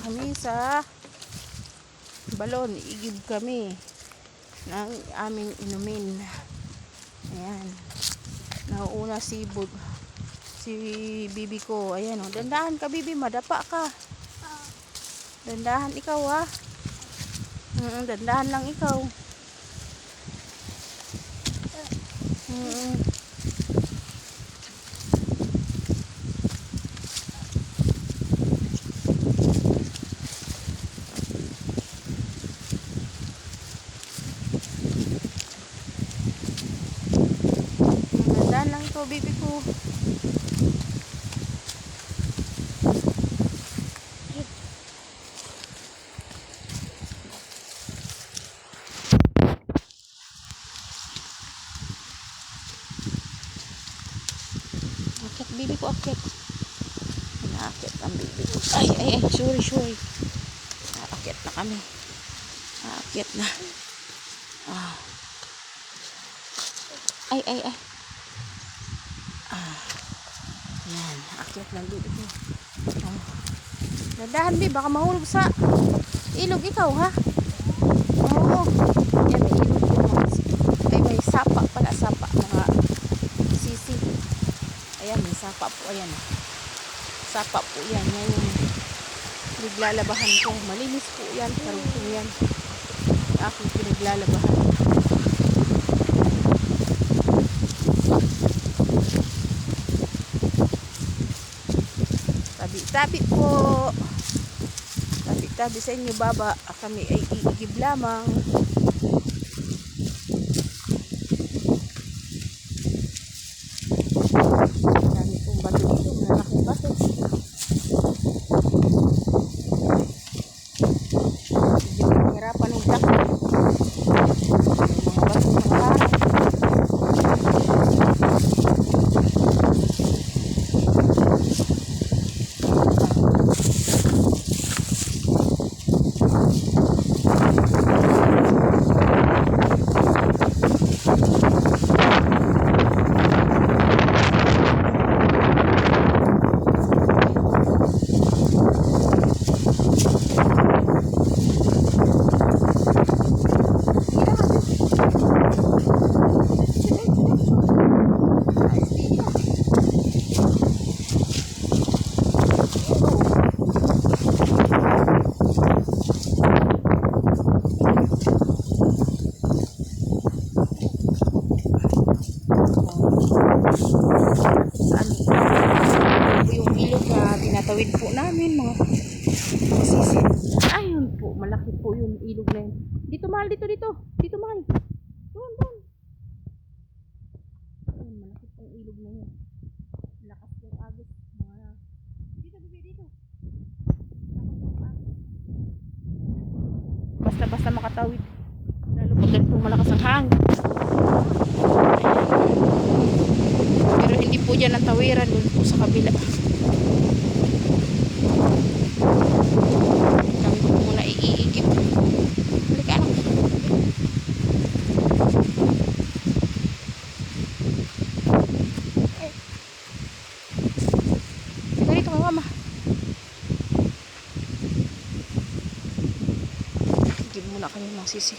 kami sa balon. Igib kami ng aming inumin. Ayan. Nauuna si bibi ko. Ayan o. Dandahan ka, bibi. Madapa ka. Dandahan ikaw, ha. Dandahan lang ikaw. Dandahan lang ikaw, bibi ko. Akit, bibi ko, akit. Inaakit ang bibi ko. Ay, sorry. Akit na kami. Akit na. Ay. Yan, akit ng bibi ko. Dandahan, bibi, baka mahulog sa ilog ikaw, ha? Oo. Yan, may ilog po. Ay, may sapa pala, mga sisi. Ayan, may sapa po. Ayan. Sapa po yan. Yan yung pinaglalabahan ko. Malinis po yan. Karugtong yan. Aking pinaglalabahan. Tabi po. Tabi sa inyo, baba. Kami ay iigib lamang. Dami pong bato dito. Malaking bato. Hirapan ng black. Mga bato ng harap. Yung ilog na tinatawid po namin, mga sisi. Ayun po, malaki po yung ilog na yun. Dito mahal. Doon. Ayun, malaki po yung ilog na yun. Lakas po agos. Dito. Basta makatawid. Lalo pag ganito malakas ang hangin. Pero hindi po dyan ang tawiran, doon po sa kabila. Kami po muna iigib. Halika, anak. Dito ka, mama. Igib muna kami ng sisi.